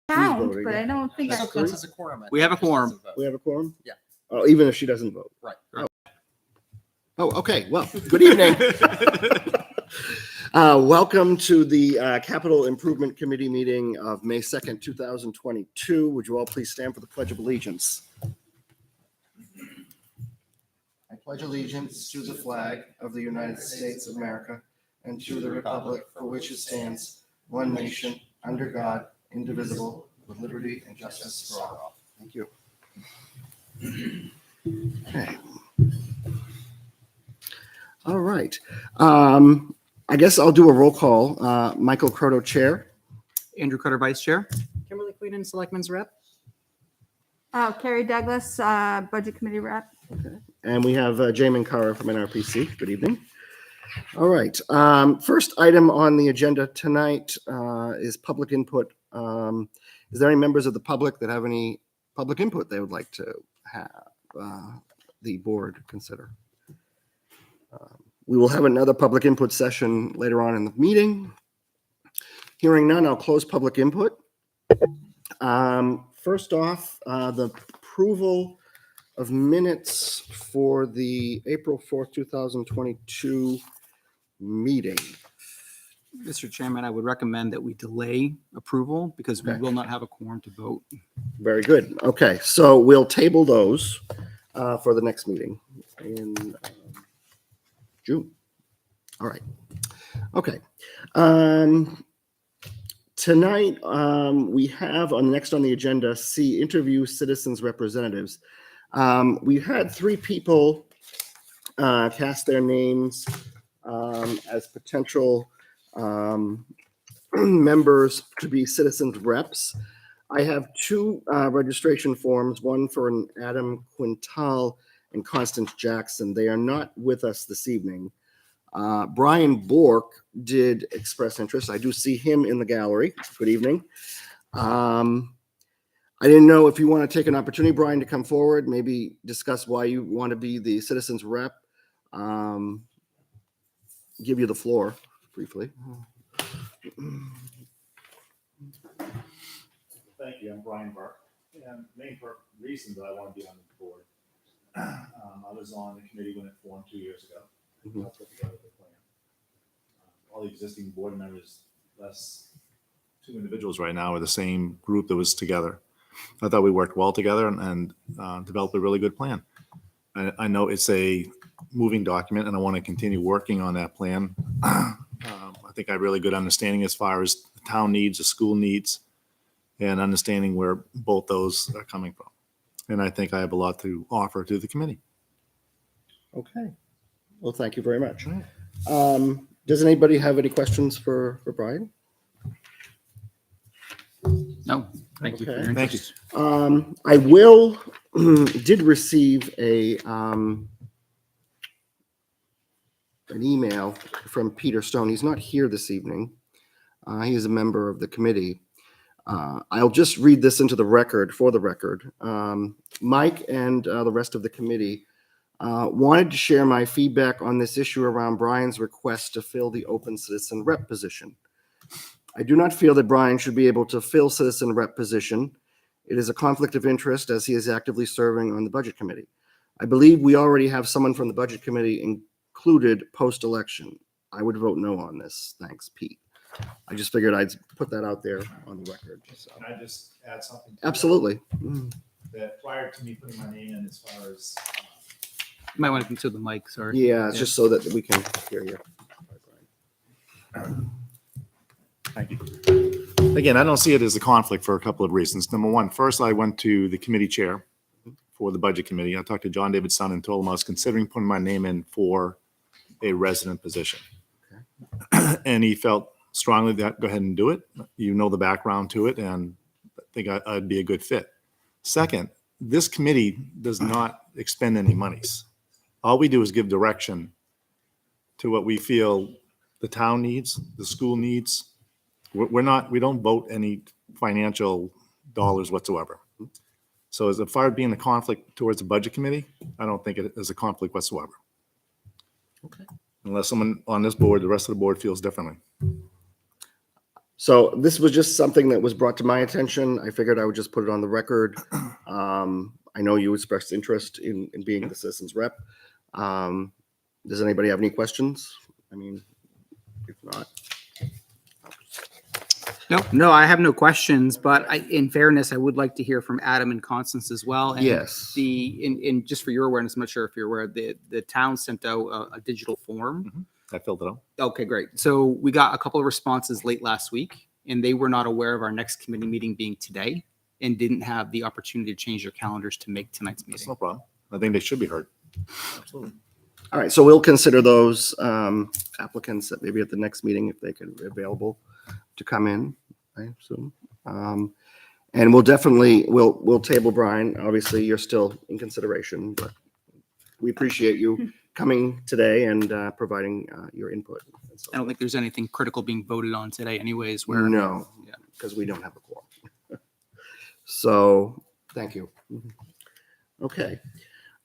count, voting, but yeah. I don't think That I. still counts as a quorum. I We think, have a just doesn't quorum. vote. We have a quorum? Yeah. Oh, even if she doesn't vote. Right. Oh, okay. Well, good evening. Welcome to the Capital Improvement Committee meeting of May 2nd, 2022. Would you all please stand for the Pledge of Allegiance? I pledge allegiance to the flag of the United States of America and to the republic for which it stands, one nation, under God, indivisible, with liberty and justice for all. Thank you. Okay. All right. I guess I'll do a roll call. Michael Croto, Chair. Andrew Cutter, Vice Chair. Kimberly Queenan, Selectman's Rep. Carrie Douglas, Budget Committee Rep. And we have Jamin Kara from NRPC. Good evening. All right. First item on the agenda tonight is public input. Is there any members of the public that have any public input they would like to have the board consider? We will have another public input session later on in the meeting. Hearing none, I'll close public input. First off, the approval of minutes for the April 4th, 2022 meeting. Mr. Chairman, I would recommend that we delay approval because we Okay. will not have a quorum to vote. Very good. Okay, so we'll table those for the next meeting in June. All right. Okay. Tonight, we have next on the agenda, C, interview citizens representatives. We had 3 people cast their names as potential members to be citizens reps. I have 2 registration forms, one for an Adam Quintal and Constance Jackson. They are not with us this evening. Brian Bork did express interest. I do see him in the gallery. Good evening. I didn't know if you want to take an opportunity, Brian, to come forward, maybe discuss why you want to be the citizens rep. Give you the floor briefly. Thank you. I'm Brian Burke. And the main reason that I want to be on the board, I was on the committee when it formed 2 years ago. Mhm. Helped put together the plan. All the existing board members, less 2 individuals right now, are the same group that was together. I thought we worked well together and developed a really good plan. I know it's a moving document, and I want to continue working on that plan. I think I have really good understanding as far as the town needs, the school needs, and understanding where both those are coming from. And I think I have a lot to offer to the committee. Okay. Well, thank you very much. Right. Does anybody have any questions for Brian? No, thank you for your Okay. Thank you. interest. I will did receive an email from Peter Stone. He's not here this evening. He is a member of the committee. I'll just read this into the record for the record. Mike and the rest of the committee wanted to share my feedback on this issue around Brian's request to fill the open citizen rep position. I do not feel that Brian should be able to fill citizen rep position. It is a conflict of interest as he is actively serving on the budget committee. I believe we already have someone from the budget committee included post-election. I would vote no on this. Thanks, Pete. I just figured I'd put that out there on the record. So. Can I just add something? to that? Absolutely. That prior to me putting my name in as far as You might want to consider the mic, sorry. Yeah, it's just so that we can hear you. Thank you. Again, I don't see it as a conflict for a couple of reasons. Number one, first, I went to the committee chair for the budget committee. I talked to John Davidson and told him I was considering putting my name in for a resident position. And he felt strongly that go ahead and do it. You know the background to it, and I think I'd be a good fit. Second, this committee does not expend any monies. All we do is give direction to what we feel the town needs, the school needs. We don't vote any financial dollars whatsoever. So as far as being a conflict towards the budget committee, I don't think it is a conflict whatsoever. Okay. Unless someone on this board, the rest of the board feels differently. So this was just something that was brought to my attention. I figured I would just put it on the record. I know you expressed interest in being the citizens rep. Does anybody have any questions? I mean, if not, No, I have no questions, but in fairness, I would like to hear from Adam and Constance as well. And yes. in just for your awareness, I'm not sure if you're aware, the town sent out a digital form. I filled it out. Okay, great. So we got a couple of responses late last week, and they were not aware of our next committee meeting being today and didn't have the opportunity to change their calendars to make tonight's That's meeting. no problem. I think they should be heard. Absolutely. All right, so we'll consider those applicants that maybe at the next meeting if they could be available to come in, I assume. And we'll definitely we'll table Brian. Obviously, you're still in consideration, but we appreciate you coming today and providing your input. And so I don't think there's anything critical being voted on today anyways, where no, Yeah. because we don't have a quorum. So thank you. Okay.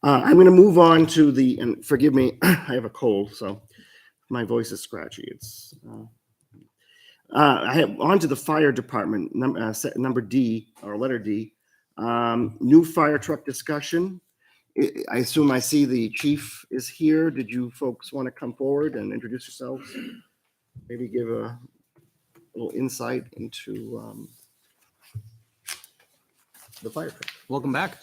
I'm going to move on to and forgive me, I have a cold, so my voice is scratchy. It's I have on to the fire department, number D or letter D, new fire truck discussion. I assume I see the chief is here. Did you folks want to come forward and introduce yourselves? Maybe give a little insight into the fire truck. welcome back.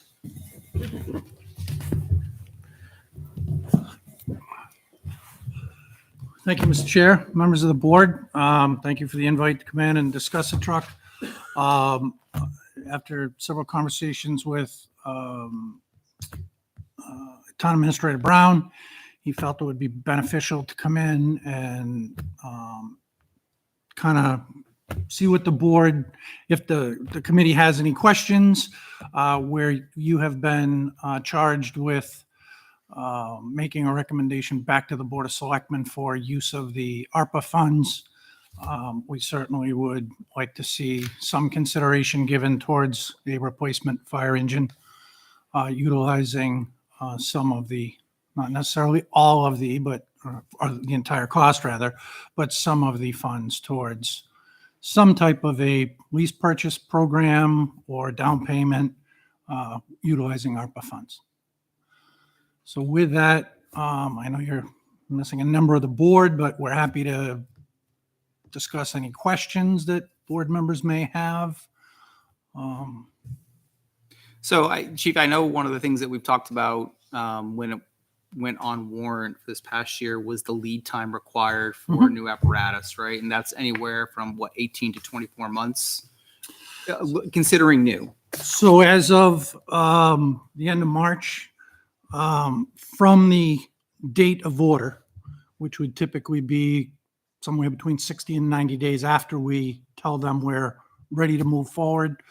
Thank you, Mr. Chair, members of the board. Thank you for the invite to come in and discuss the truck. After several conversations with Town Administrator Brown, he felt it would be beneficial to come in and kind of see what the board, if the committee has any questions, where you have been charged with making a recommendation back to the Board of Selectmen for use of the ARPA funds. We certainly would like to see some consideration given towards a replacement fire engine, utilizing some of the, not necessarily all of the, but or the entire cost rather, but some of the funds towards some type of a lease purchase program or down payment utilizing ARPA funds. So with that, I know you're missing a member of the board, but we're happy to discuss any questions that board members may have. So, Chief, I know one of the things that we've talked about when it went on warrant this past year was the lead time required for new apparatus, right? And that's anywhere from 18 to 24 months, considering new. So as of the end of March, from the date of order, which would typically be somewhere between 60 and 90 days after we tell them we're ready to move forward,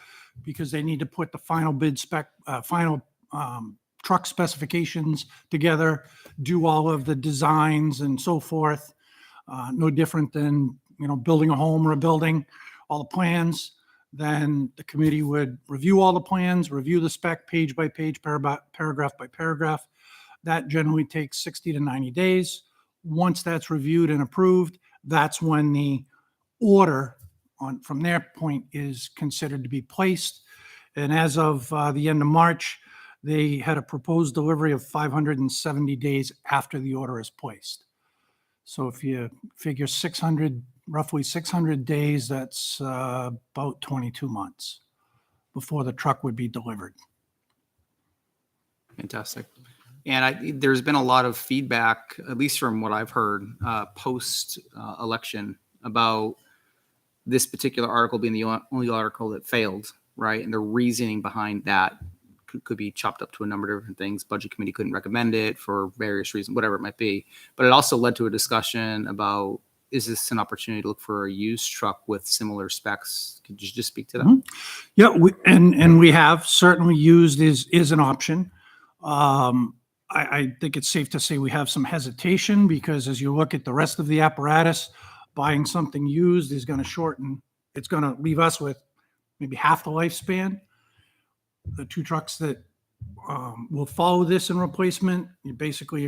because they need to put the final bid spec, final truck specifications together, do all of the designs and so forth. No different than, building a home or a building, all the plans. Then the committee would review all the plans, review the spec page by page, paragraph by paragraph. That generally takes 60 to 90 days. Once that's reviewed and approved, that's when the order from their point is considered to be placed. And as of the end of March, they had a proposed delivery of 570 days after the order is placed. So if you figure roughly 600 days, that's about 22 months before the truck would be delivered. Fantastic. And there's been a lot of feedback, at least from what I've heard, post election about this particular article being the only article that failed, right? And the reasoning behind that could be chopped up to a number of different things. Budget committee couldn't recommend it for various reasons, whatever it might be. But it also led to a discussion about, is this an opportunity to look for a used truck with similar specs? Could you just speak to that? Yeah, and we have certainly used is an option. I think it's safe to say we have some hesitation because as you look at the rest of the apparatus, buying something used is going to shorten. It's going to leave us with maybe half the lifespan. The two trucks that will follow this in replacement, you're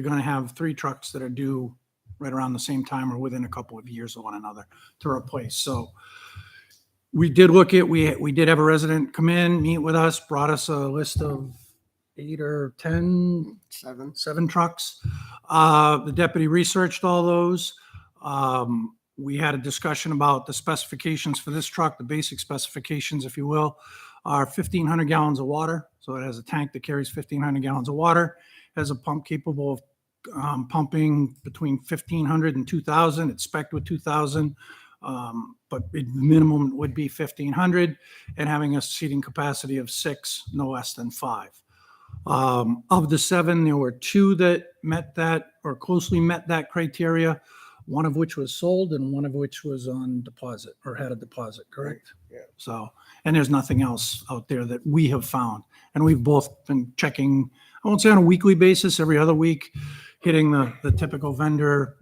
going to have 3 trucks that are due right around the same time or within a couple of years of one another to replace. So we did look at, we did have a resident come in, meet with us, brought us a list of 8 or 10, 7 trucks. The deputy researched all those. We had a discussion about the specifications for this truck, the basic specifications, if you will, are 1,500 gallons of water. So it has a tank that carries 1,500 gallons of water, has a pump capable of pumping between 1,500 and 2,000. It's spec'd with 2,000, but minimum would be 1,500, and having a seating capacity of 6, no less than 5. Of the 7, there were 2 that met that or closely met that criteria, one of which was sold and one of which was on deposit or had a deposit, correct? Yeah. So, and there's nothing else out there that we have found. And we've both been checking, I won't say on a weekly basis, every other week, hitting the typical vendor,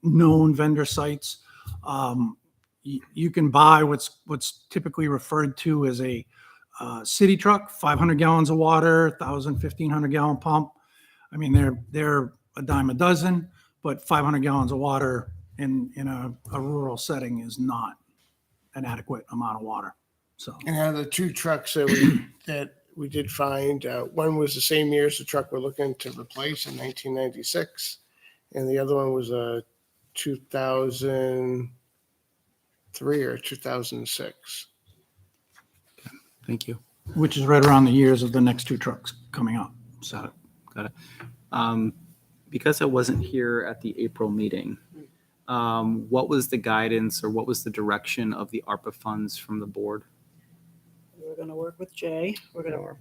known vendor sites. You can buy what's typically referred to as a city truck, 500 gallons of water, 1,000, 1,500 gallon pump. I mean, they're a dime a dozen, but 500 gallons of water in a rural setting is not an adequate amount of water. So, And out of the 2 trucks that we did find, one was the same year as the truck we're looking to replace in 1996, and the other one was a 2003 or 2006. Thank you. which is right around the years of the next 2 trucks coming up. So, Got it. Because I wasn't here at the April meeting, what was the guidance or what was the direction of the ARPA funds from the board? We're going to work with Jay. We're going to we're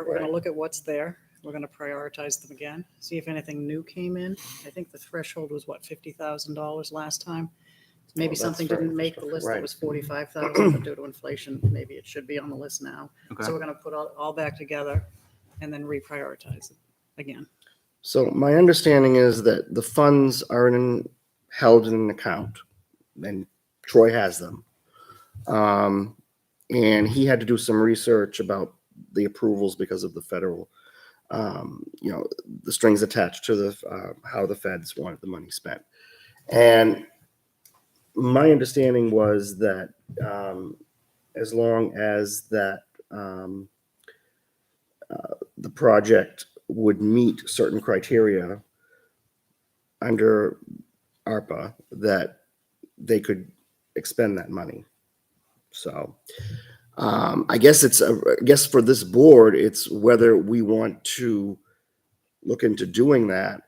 going to look at what's there. We're going to prioritize them again, see if anything new came in. I think the threshold was what, $50,000 last time? Maybe that's something fair. didn't make the list that Right. was 45,000, but due to inflation, maybe it should be on the list now. Okay. So we're going to put all back together and then reprioritize it again. So my understanding is that the funds are held in an account, and Troy has them. And he had to do some research about the approvals because of the federal, the strings attached to the how the feds wanted the money spent. And my understanding was that as long as that the project would meet certain criteria under ARPA, that they could expend that money. So I guess for this board, it's whether we want to look into doing that.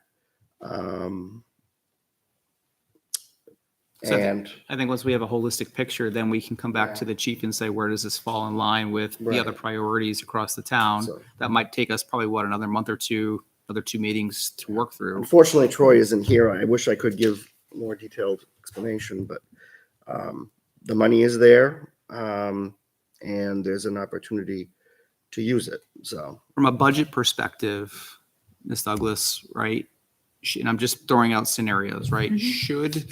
So And I think once we have a holistic picture, then we can come back to the chief and say, where does this fall in line with the other Right. priorities across the town? So- That might take us probably, another month or two, another 2 meetings to work through. unfortunately, Troy isn't here. I wish I could give more detailed explanation, but the money is there, and there's an opportunity to use it. So From a budget perspective, Ms. Douglas, right? And I'm just throwing out scenarios, right? Should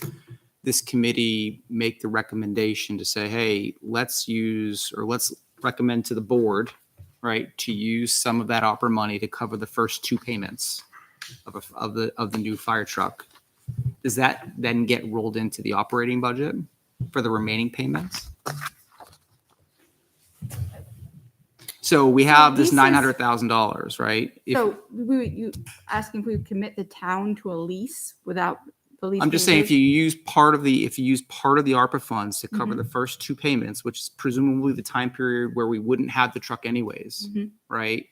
this committee make the recommendation to say, hey, let's recommend to the board, right, to use some of that ARPA money to cover the first 2 payments of the new fire truck? Does that then get rolled into the operating budget for the remaining payments? So we have this This is- $900,000, right? So you asking if we would commit the town to a lease without the lease? I'm just being saying, if you used? use part of the ARPA funds to cover the first 2 payments, which is presumably the time period where we wouldn't have the truck anyways, Mhm. right?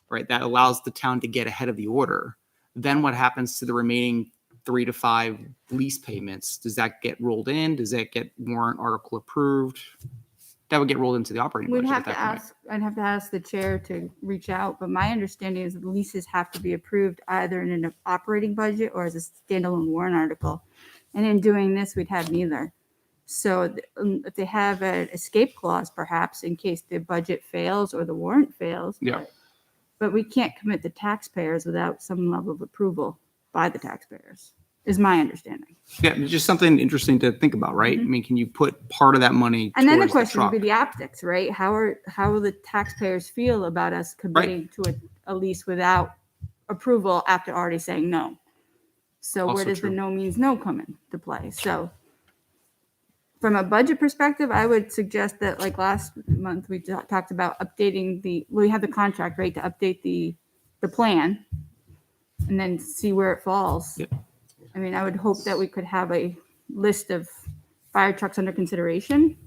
Right, that allows the town to get ahead of the order. Then what happens to the remaining 3 to 5 lease payments? Does that get rolled in? Does that get warrant article approved? That would get rolled into the operating We'd budget have at to that point. ask, I'd have to ask the chair to reach out, but my understanding is that the leases have to be approved either in an operating budget or as a standalone warrant article. And in doing this, we'd have neither. So if they have an escape clause, perhaps in case the budget fails or the warrant fails. Yeah. But we can't commit the taxpayers without some level of approval by the taxpayers, is my understanding. Yeah, it's just something interesting to think about, right? I mean, can you put part of that money And then the towards question would truck? be the optics, right? How will the taxpayers feel about us committing to a lease without approval after already saying no? So where Also does the true. no means no come into play? So from a budget perspective, I would suggest that like last month, we talked about updating we have the contract, right, to update the plan and then see where it falls. Yep. I mean, I would hope that we could have a list of fire trucks under consideration.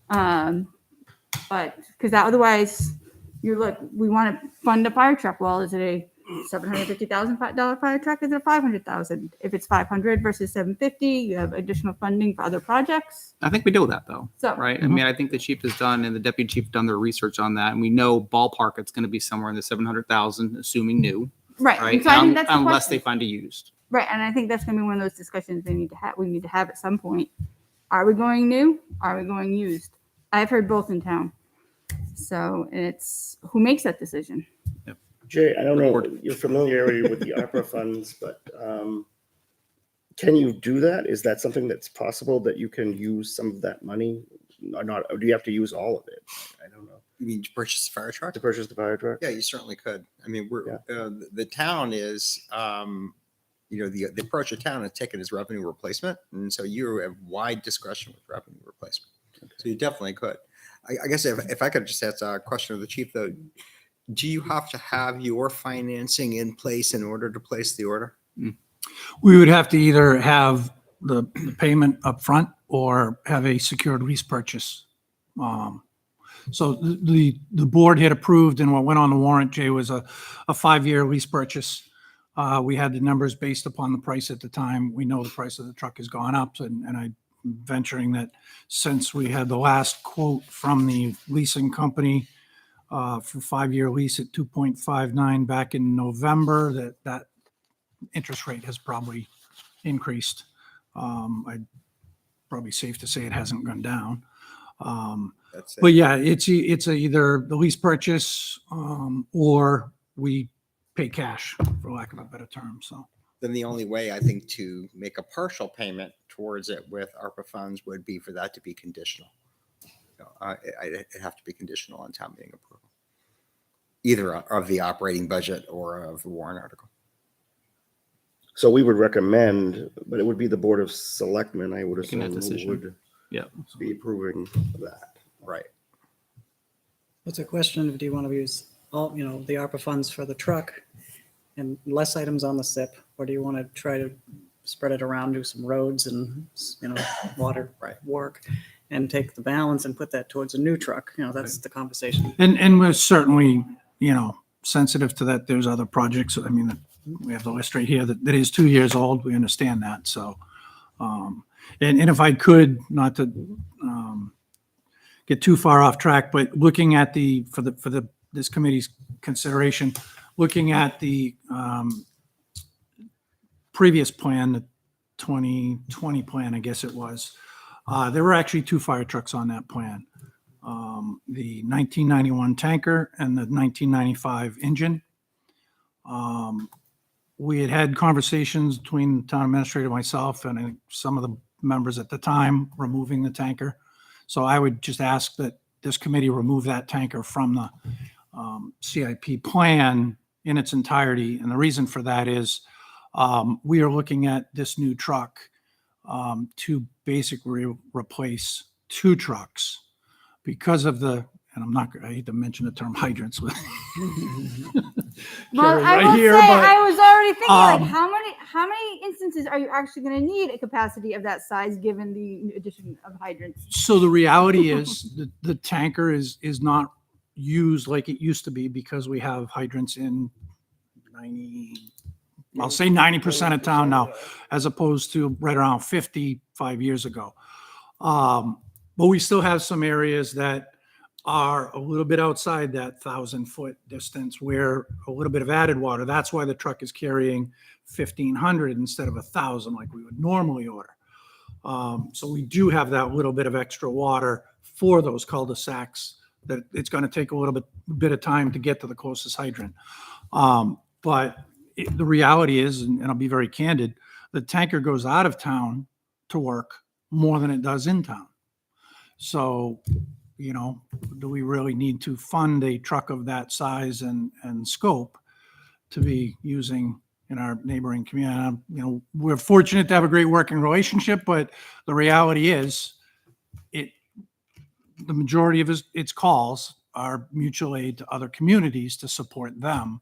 But because otherwise we want to fund a fire truck. Well, is it a $750,000 fire truck? Is it a 500,000? If it's 500 versus 750, you have additional funding for other projects. I think we know that though, So right? I mean, I think the chief has done and the deputy chief done their research on that, and we know ballpark it's going to be somewhere in the 700,000, assuming new, right. right? And so I think that's the Unless question. they find a used. Right, and I think that's going to be one of those discussions we need to have at some point. Are we going new? Are we going used? I've heard both in town. So it's who makes that decision. Jay, I don't know your familiarity with the ARPA funds, but can you do that? Is that something that's possible that you can use some of that money or not? Or do you have to use all of it? I don't know. You mean to purchase a fire truck? To purchase the fire truck? Yeah, you certainly could. I mean, the town is, the approach of town is taken as revenue replacement. And so you have wide discretion with revenue replacement. So you definitely could. I guess if I could just ask a question of the chief though, do you have to have your financing in place in order to place the order? We would have to either have the payment up front or have a secured lease purchase. So the board had approved, and what went on the warrant, Jay, was a 5-year lease purchase. We had the numbers based upon the price at the time. We know the price of the truck has gone up, and I'm venturing that since we had the last quote from the leasing company for 5-year lease at 2.59 back in November, that interest rate has probably increased. I'd probably safe to say it hasn't gone down. That's it. But yeah, it's either the lease purchase or we pay cash, for lack of a better term. So Then the only way I think to make a partial payment towards it with ARPA funds would be for that to be conditional. It'd have to be conditional on town meeting approval, either of the operating budget or of the warrant article. So we would recommend, but it would be the Board of Selectmen, I would Making that assume, who decision. would Yeah. be approving that. Right. What's a question? Do you want to use all, the ARPA funds for the truck and less items on the SIP? Or do you want to try to spread it around, do some roads and, water work and take the balance and put that towards a new truck? That's the conversation. and we're certainly, sensitive to that. There's other projects. I mean, we have the list right here that is 2 years old. We understand that. So, and if I could, not to get too far off track, but looking at for this committee's consideration, looking at the previous plan, the 2020 plan, I guess it was, there were actually 2 fire trucks on that plan. The 1991 tanker and the 1995 engine. We had conversations between the town administrator, myself, and I think some of the members at the time removing the tanker. So I would just ask that this committee remove that tanker from the CIP plan in its entirety. And the reason for that is we are looking at this new truck to basically replace 2 trucks because of and I hate to mention the term hydrants with Well, Carrie I right will here, say, but, I was already thinking, um, how many instances are you actually going to need a capacity of that size given the addition of hydrants? So the reality is the tanker is not used like it used to be because we have hydrants in 90% of town now, as opposed to right around 55 years ago. But we still have some areas that are a little bit outside that 1,000-foot distance where a little bit of added water. That's why the truck is carrying 1,500 instead of 1,000 like we would normally order. So we do have that little bit of extra water for those cul-de-sacs that it's going to take a little bit of time to get to the closest hydrant. But the reality is, and I'll be very candid, the tanker goes out of town to work more than it does in town. So, do we really need to fund a truck of that size and scope to be using, in our neighboring community. You know, we're fortunate to have a great working relationship, but the reality is the majority of its calls are mutual aid to other communities to support them,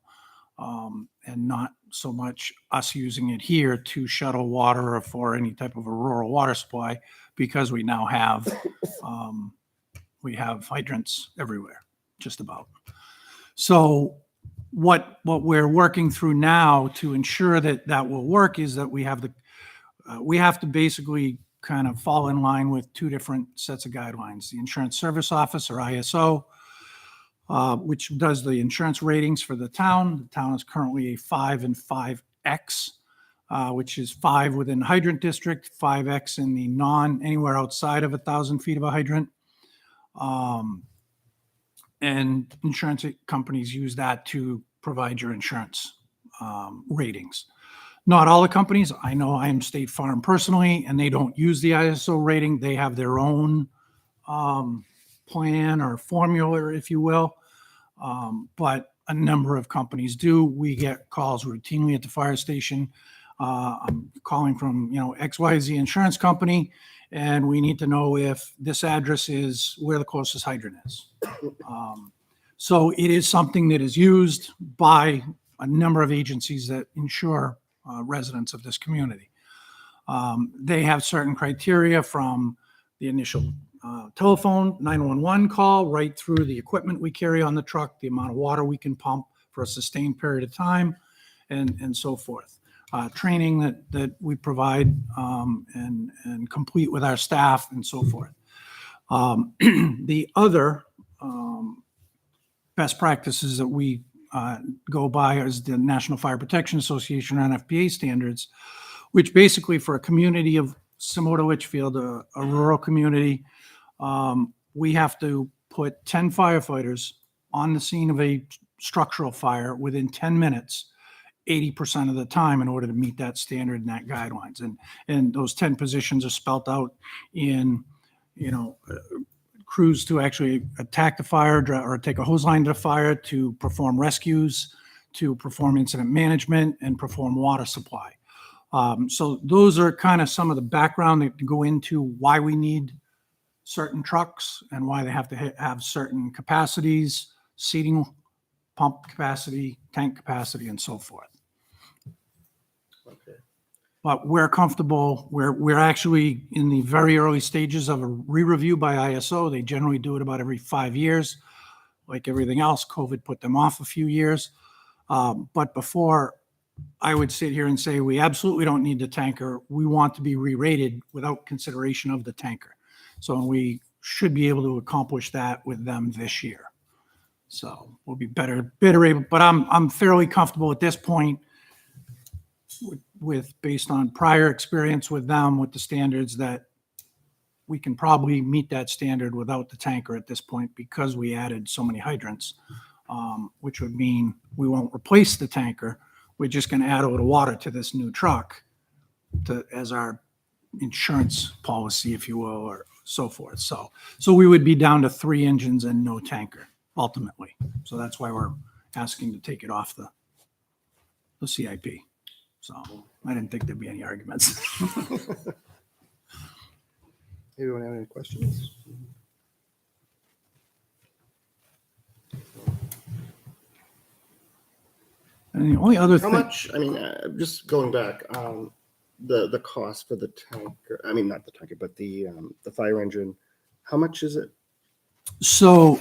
and not so much us using it here to shuttle water or for any type of a rural water supply, because we now have we have hydrants everywhere, just about. So what we're working through now to ensure that that will work is that we have to basically kind of fall in line with two different sets of guidelines. The Insurance Service Office, or ISO, which does the insurance ratings for the town. The town is currently a 5 and 5X, which is 5 within hydrant district, 5X in the anywhere outside of 1,000 feet of a hydrant. And insurance companies use that to provide your insurance ratings. Not all the companies. I know I am State Farm personally, and they don't use the ISO rating. They have their own plan or formula, if you will. But a number of companies do. We get calls routinely at the fire station. I'm calling from, XYZ insurance company, and we need to know if this address is where the closest hydrant is. So it is something that is used by a number of agencies that insure residents of this community. They have certain criteria from the initial telephone 911 call right through the equipment we carry on the truck, the amount of water we can pump for a sustained period of time, and so forth. Training that we provide and complete with our staff and so forth. The other best practices that we go by is the National Fire Protection Association, NFPA standards, which basically for a community of similar to Litchfield, a rural community, we have to put 10 firefighters on the scene of a structural fire within 10 minutes, 80% of the time, in order to meet that standard and that guidelines. And those 10 positions are spelt out in, crews to actually attack the fire or take a hose line to the fire, to perform rescues, to perform incident management, and perform water supply. So those are kind of some of the background that go into why we need certain trucks and why they have to have certain capacities, seating, pump capacity, tank capacity, and so forth. Okay. But we're comfortable. We're actually in the very early stages of a re-review by ISO. They generally do it about every 5 years. Like everything else, COVID put them off a few years. But before I would sit here and say, we absolutely don't need the tanker, we want to be re-rated without consideration of the tanker. So we should be able to accomplish that with them this year. So we'll be better able, but I'm fairly comfortable at this point with based on prior experience with them, with the standards, that we can probably meet that standard without the tanker at this point, because we added so many hydrants, which would mean we won't replace the tanker. We're just going to add a little water to this new truck as our insurance policy, if you will, or so forth. So we would be down to 3 engines and no tanker ultimately. So that's why we're asking to take it off the CIP. So I didn't think there'd be any arguments. Anyone have any questions? And the only other How thing, much, just going back, the cost for the tanker, not the tanker, but the fire engine, how much is it? so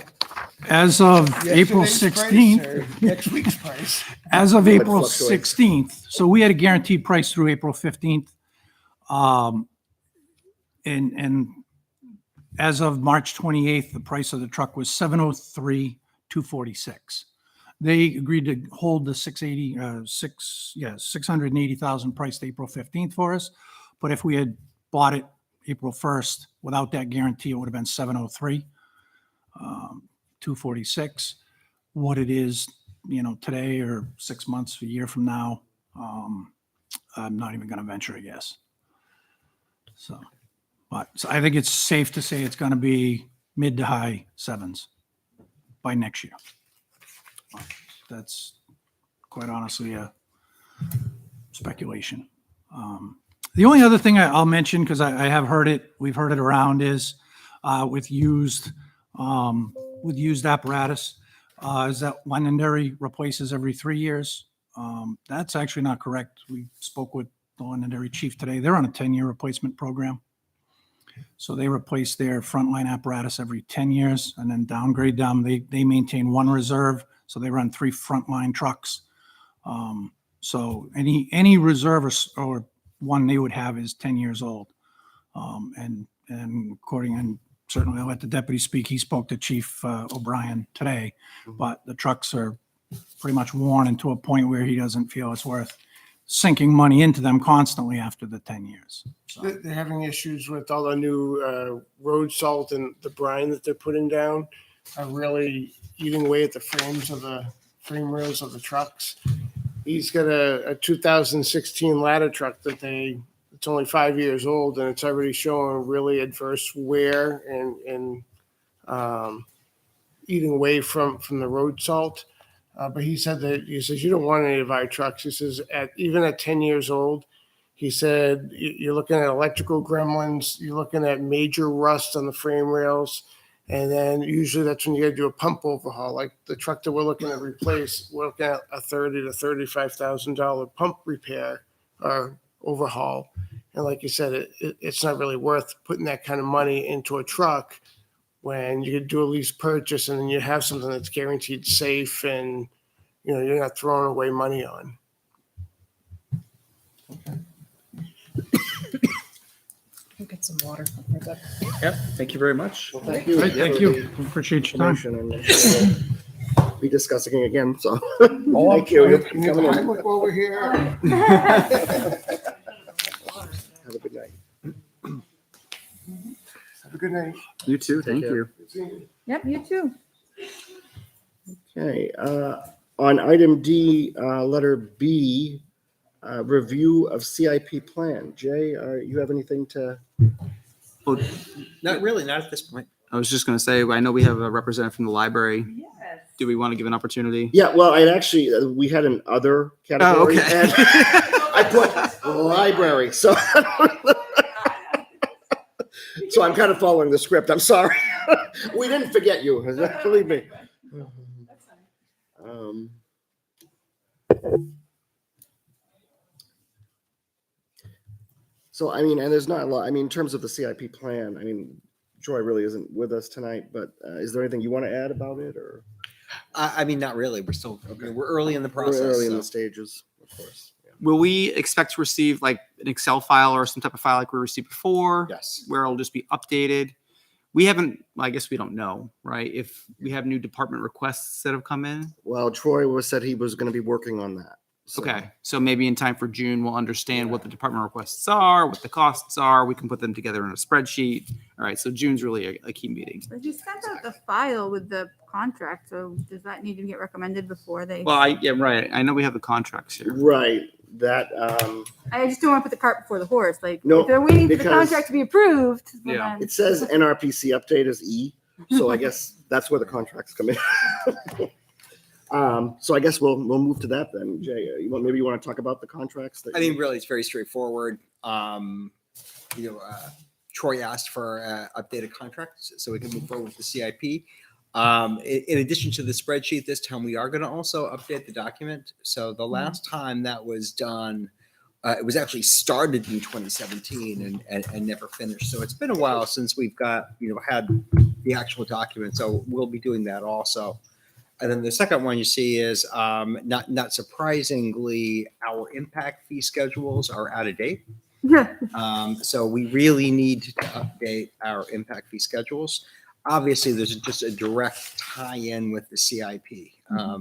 as of April Yesterday's price 16th, or Next week's price. as of How much April fluctuates? 16th, so we had a guaranteed price through April 15th. And as of March 28th, the price of the truck was $703,246. They agreed to hold the 680,000 priced April 15th for us. But if we had bought it April 1st without that guarantee, it would have been 703,246. What it is, today or 6 months, a year from now, I'm not even going to venture a guess. So I think it's safe to say it's going to be mid to high sevens by next year. That's quite honestly speculation. The only other thing I'll mention, because I have heard it, we've heard it around, is with used apparatus, is that Londonderry replaces every 3 years. That's actually not correct. We spoke with the Londonderry chief today. They're on a 10-year replacement program. So they replace their frontline apparatus every 10 years and then downgrade them. They maintain one reserve, so they run 3 frontline trucks. So any reserve or one they would have is 10 years old. And according, and certainly I'll let the deputy speak, he spoke to Chief O'Brien today, but the trucks are pretty much worn and to a point where he doesn't feel it's worth sinking money into them constantly after the 10 years. So, They're having issues with all the new road salt and the brine that they're putting down are really eating away at the frame rails of the trucks. He's got a 2016 ladder truck it's only 5 years old, and it's already showing really adverse wear and eating away from the road salt. But he says, you don't want any of our trucks. He says, even at 10 years old, he said, you're looking at electrical gremlins, you're looking at major rust on the frame rails. And then usually that's when you got to do a pump overhaul. Like the truck that we're looking to replace, we're looking at a $30,000 to $35,000 pump repair or overhaul. And like you said, it's not really worth putting that kind of money into a truck when you could do a lease purchase and then you have something that's guaranteed safe and you're not throwing away money on. We'll get some water. Yep. Thank you very much. Well, thank you. Great, thank you. Appreciate your time. Information, and we'll be discussing again, so. Thank you. You need to look over here. Have a good night. Have a good night. You too. Thank care. you. Yep, you too. Okay, on item D, letter B, review of CIP plan. Jay, you have anything to? Well, Not really, not at this point. I was just going to say, I know we have a representative from the library. Yes. Do we want to give an opportunity? Yeah, well, I actually, we had an other category. okay. And I put library, so. So I'm kind of following the script. I'm sorry. We didn't forget you, believe me. So, I mean, and there's not a lot, I mean, in terms of the CIP plan, I mean, Joy really isn't with us tonight, but is there anything you want to add about it, or? I mean, not really. We're still, we're early in the process. We're early in so. the stages, of course. Yeah. Will we expect to receive like an Excel file or some type of file like we received before? Yes. Where it'll just be updated? We haven't, well, I guess we don't know, right? If we have new department requests that have come in. Well, Troy said he was going to be working on that. So, Okay. So maybe in time for June, we'll understand what the department requests are, what the costs are. We can put them together in a spreadsheet. All right. So June's really a key meeting. But you sent out the file with the contract, so does that need to get recommended before they? Well, yeah, right. I know we have the contracts here. Right, that, I just don't want to put the cart before the horse. Like, No, if they're waiting for the because- contract to be approved, well, Yeah. then- it says NRPC update is E, so I guess that's where the contracts come in. So I guess we'll move to that then. Jay, maybe you want to talk about the contracts? I mean, really, it's very straightforward. Troy asked for updated contracts so we can move forward with the CIP. In addition to the spreadsheet, this time we are going to also update the document. So the last time that was done, it was actually started in 2017 and never finished. So it's been a while since we've got, had the actual document. So we'll be doing that also. And then the second one you see is not surprisingly, our impact fee schedules are out of date. So we really need to update our impact fee schedules. Obviously, there's just a direct tie-in with the CIP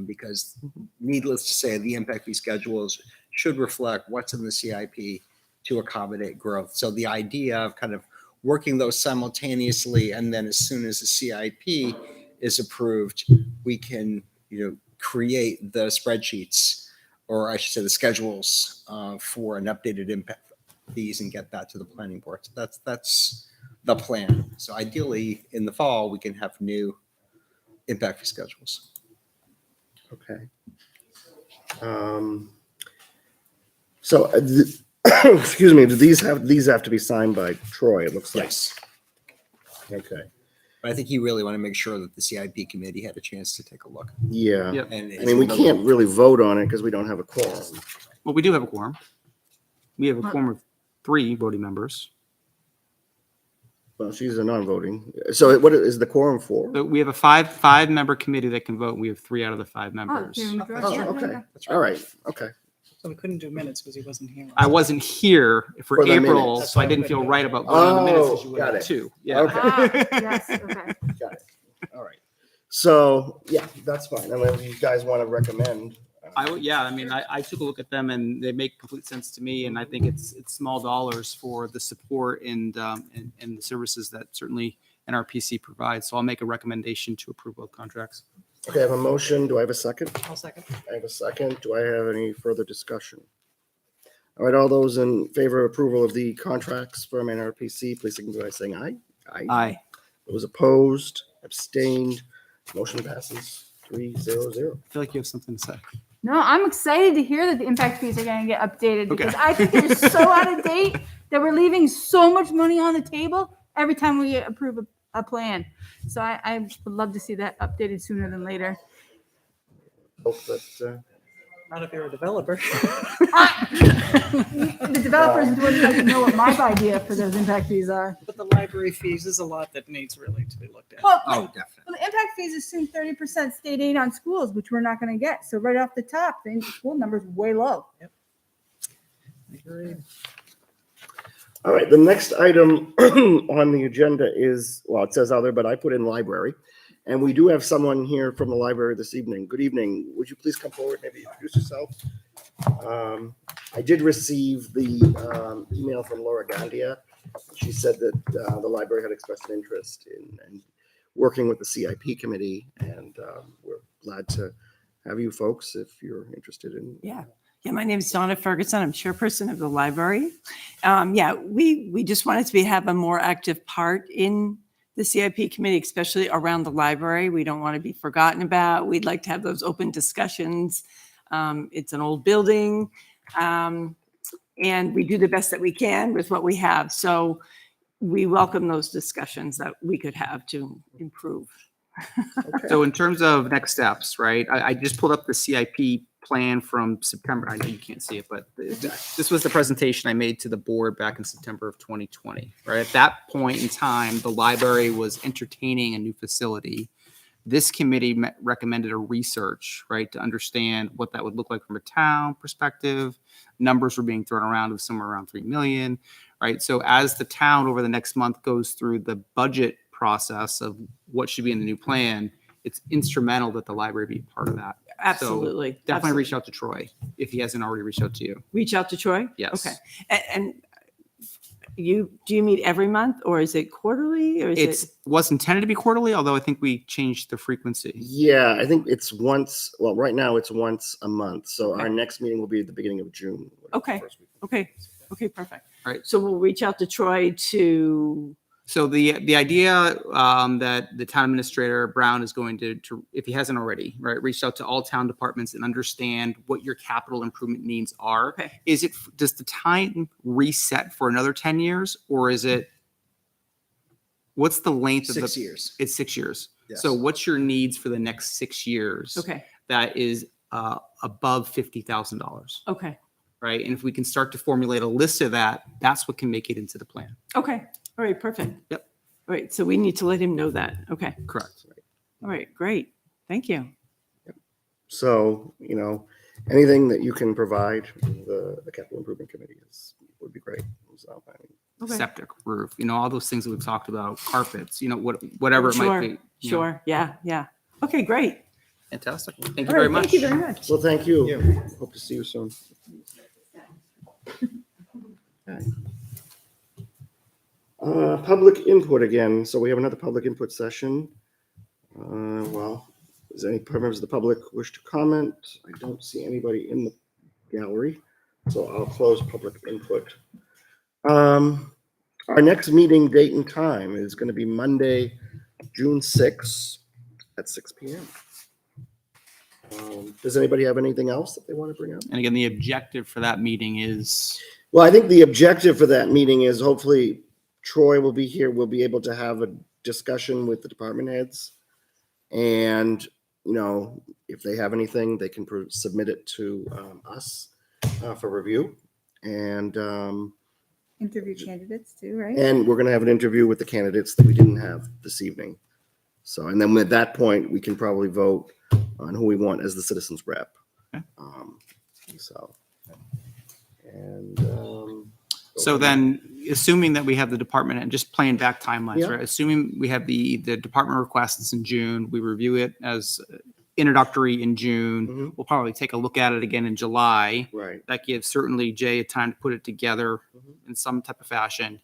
because needless to say, the impact fee schedules should reflect what's in the CIP to accommodate growth. So the idea of kind of working those simultaneously, and then as soon as the CIP is approved, we can, create the spreadsheets, or I should say the schedules for an updated impact fees and get that to the planning board. So that's the plan. So ideally in the fall, we can have new impact fee schedules. Okay. So, excuse me, do these have to be signed by Troy? It looks like. Yes. Okay. But I think you really want to make sure that the CIP committee had a chance to take a look. Yeah. Yep. And I mean, we can't really vote on it because we don't have a quorum. Well, we do have a quorum. We have a quorum of 3 voting members. Well, she's a non-voting. So what is the quorum for? So we have a five-member committee that can vote. We have 3 out of the 5 Oh, members. give him a Oh, direction. okay. All right. Okay. So we couldn't do minutes because he wasn't here. I wasn't here for For the April, minutes. so I didn't feel right about voting on the minutes as you would got have it. too. Yeah. Okay. Ah, yes, okay. Got it. All right. So, yeah, that's fine. I mean, if you guys want to recommend. Yeah, I mean, I took a look at them and they make complete sense to me. And I think it's small dollars for the support and the services that certainly NRPC provides. So I'll make a recommendation to approve both contracts. Okay, I have a motion. Do I have a second? I'll second. I have a second. Do I have any further discussion? All right, all those in favor of approval of the contracts from NRPC, please signify by saying aye. Aye. Those opposed, abstained, motion passes 3-0-0. I feel like you have something to say. No, I'm excited to hear that the impact fees are going to get updated Okay. because I think they're so out of date that we're leaving so much money on the table every time we approve a plan. So I would love to see that updated sooner than later. Hope that, Not if you're a developer. The developers wouldn't like to know what my idea for those impact fees are. But the library fees is a lot that needs really to be looked at. Well, Oh, definitely. the impact fees assume 30% state aid on schools, which we're not going to get. So right off the top, the school number's way low. Agreed. all right, the next item on the agenda is, well, it says other, but I put in library. And we do have someone here from the library this evening. Good evening. Would you please come forward, maybe introduce yourself? I did receive the email from Laura Gandia. She said that the library had expressed an interest in working with the CIP committee, and we're glad to have you folks if you're interested in. Yeah. Yeah, my name is Donna Ferguson. I'm chairperson of the library. We just wanted to have a more active part in the CIP committee, especially around the library. We don't want to be forgotten about. We'd like to have those open discussions. It's an old building, and we do the best that we can with what we have. So we welcome those discussions that we could have to improve. So in terms of next steps, right, I just pulled up the CIP plan from September. I know you can't see it, but this was the presentation I made to the board back in September of 2020, right? At that point in time, the library was entertaining a new facility. This committee recommended a research, right, to understand what that would look like from a town perspective. Numbers were being thrown around of somewhere around 3 million, right? So as the town over the next month goes through the budget process of what should be in the new plan, it's instrumental that the library be part of that. Absolutely. So definitely Absolutely. reach out to Troy if he hasn't already reached out to you. Reach out to Troy? Yes. Okay. And do you meet every month, or is it quarterly, or is It was intended to be quarterly, although I think we changed the frequency. Yeah, I think it's once, well, right now it's once a month. So Okay. our next meeting will be at the beginning of June. Okay. First week. Okay, perfect. Right. So we'll reach out to Troy to, So the idea that the town administrator Brown is going to, if he hasn't already, right, reach out to all town departments and understand what your capital improvement needs are. okay, Does the time reset for another 10 years, or is it, what's the length of 6 years. It's 6 years. Yes. So what's your needs for the next 6 years? okay, That is above $50,000, okay, right? And if we can start to formulate a list of that, that's what can make it into the plan. okay. All right, perfect. Yep. All right, so we need to let him know that. Okay. Correct. All right, great. Thank you. So, anything that you can provide the capital improvement committee would be great. So, I mean, Okay. Septic, roof, all those things that we've talked about, carpets, whatever it might Sure, be. you know. Sure, yeah. Okay, great. Fantastic. Thank you All very right, much. Thank you very much. well, thank you. Hope to see you soon. Okay. Public input again. So we have another public input session. Well, does any members of the public wish to comment? I don't see anybody in the gallery, so I'll close public input. Our next meeting date and time is going to be Monday, June 6th at 6 p.m. Does anybody have anything else that they want to bring up? And again, the objective for that meeting is, Well, I think the objective for that meeting is hopefully Troy will be here. We'll be able to have a discussion with the department heads. And, if they have anything, they can submit it to us for review. And Interview candidates too, right? we're going to have an interview with the candidates that we didn't have this evening. So, and then at that point, we can probably vote on who we want as the citizens rep. Okay. So then, assuming that we have the department and just playing back timelines, Yeah. right? Assuming we have the department requests in June, we review it as introductory in June. Mhm. We'll probably take a look at it again in July. Right. That gives certainly Jay a time to put it together Mhm. in some type of fashion.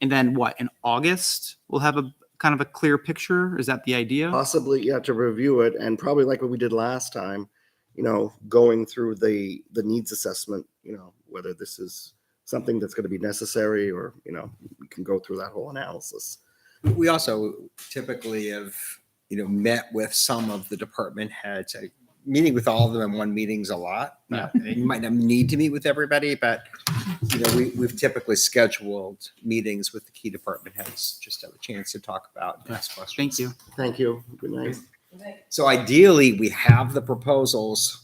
And then what, in August, we'll have a kind of a clear picture? Is that the idea? Possibly, yeah, to review it and probably like what we did last time, going through the needs assessment, whether this is something that's going to be necessary or, we can go through that whole analysis. We also typically have, met with some of the department heads. Meeting with all of them in one meeting's a lot. Yeah. You might not need to meet with everybody, but we've typically scheduled meetings with the key department heads just to have a chance to talk about and ask questions. Thank you. Thank you. Good night. So ideally, we have the proposals,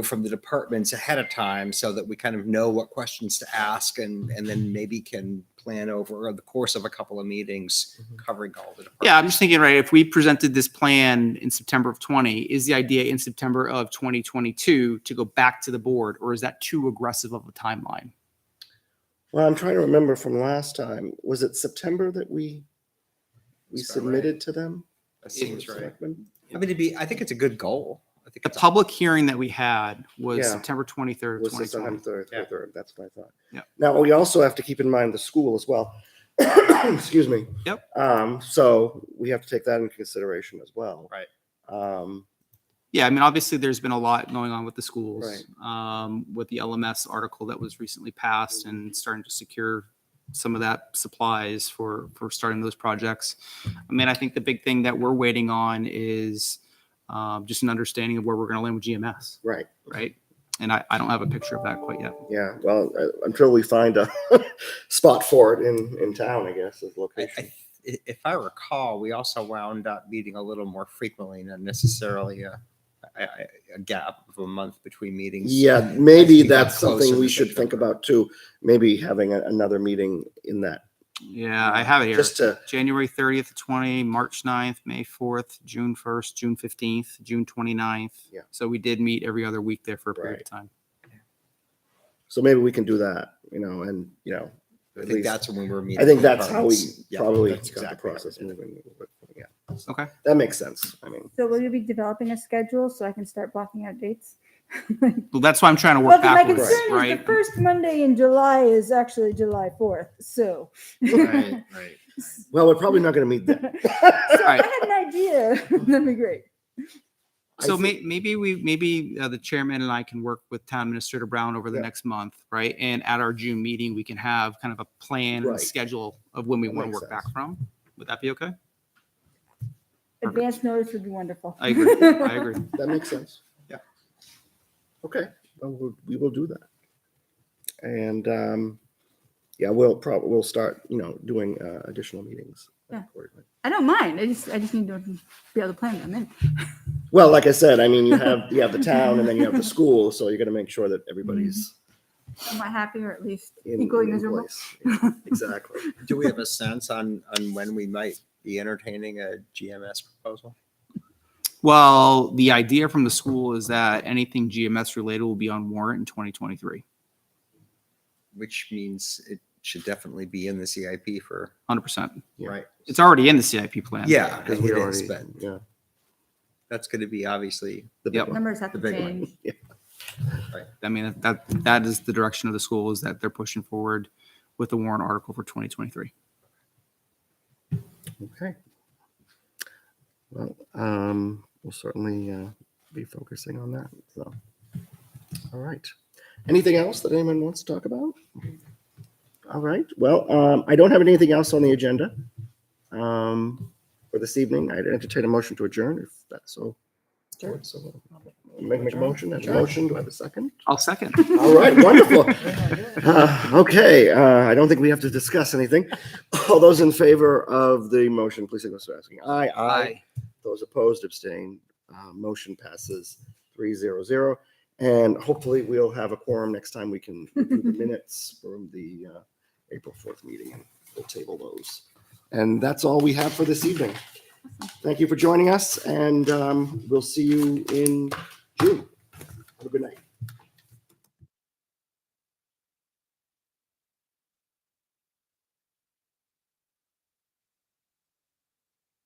from the departments ahead of time so that we kind of know what questions to ask and then maybe can plan over the course of a couple of meetings covering all the departments. Yeah, I'm just thinking, right, if we presented this plan in September of 20, is the idea in September of 2022 to go back to the board, or is that too aggressive of a timeline? Well, I'm trying to remember from last time. Was it September that we That's about submitted to them? That seems right. Selectmen? I think it's a good goal. I think The it's a- public hearing that we had was Yeah. September 23rd, Was 2020. September 3rd, Yeah. 3rd, that's what I thought. Yeah. Now, we also have to keep in mind the school as well. Excuse me. Yep. So we have to take that into consideration as well. Right. Yeah, I mean, obviously, there's been a lot going on with the schools, Right. with the LMS article that was recently passed and starting to secure some of that supplies for starting those projects. I mean, I think the big thing that we're waiting on is just an understanding of where we're going to land with GMS, Right. right? And I don't have a picture of that quite yet. Yeah. Well, until we find a spot for it in town, I guess, is location. If I recall, we also wound up meeting a little more frequently, not necessarily a gap of a month between meetings. Yeah, As maybe we got that's closer something to we should think September. about too. Maybe having another meeting in that. Yeah, I have it here. Just to, January 30th to 20, March 9th, May 4th, June 1st, June 15th, June 29th. Yeah. So we did meet every other week there for a period Right. of time. so maybe we can do that, and, I at think least- that's when we were meeting. I think with that's how we departments. Yeah, probably that's got the exactly how we process did it. moving. Yeah, Okay. that makes sense. I mean, So will you be developing a schedule so I can start blocking out dates? Well, that's why I'm trying to Well, work 'cause my backwards, concern is right? the first Monday in July is actually July 4th, so. Right, right. well, we're probably not going to meet then. So if I had an idea, that'd be great. So I think- maybe the chairman and I can work with Town Administrator Brown over the Yeah. next month, right? And at our June meeting, we can have kind of a plan and a Right. schedule of when we That want to makes work back sense. from. Would that be okay? Advance notice would be wonderful. I agree. I agree. That makes sense. Yeah. Okay, well, we will do that. And, yeah, we'll start, doing additional meetings. Yeah. accordingly. I don't mind. I just need to be able to plan them in. Well, like I said, I mean, you have the town and then you have the school, so you're going to make sure that everybody's Am I happy or at least in, equally in miserable? place. Yeah, exactly. Do we have a sense on when we might be entertaining a GMS proposal? Well, the idea from the school is that anything GMS related will be on warrant in 2023. Which means it should definitely be in the CIP for, 100%. Yeah. right? It's already in the CIP plan. Yeah, Because it we is, already, but yeah, that's going to be obviously, the big Yep. one. Numbers have The to big one. change. I mean, that is the direction of the school, is that they're pushing forward with the warrant article for 2023. Okay. Well, we'll certainly be focusing on that. So, all right. Anything else that anyone wants to talk about? All right. Well, I don't have anything else on the agenda for this evening. I'd entertain a motion to adjourn if that's so. So, Make a motion. That's a motion. Do I have a second? I'll second. All right, wonderful. Okay, I don't think we have to discuss anything. All those in favor of the motion, please signal by asking aye. Aye. Those opposed, abstain. Motion passes 3-0-0. And hopefully we'll have a quorum next time. We can review the minutes from the April 4th meeting, and we'll table those. And that's all we have for this evening. Thank you for joining us, and we'll see you in June. Have a good night.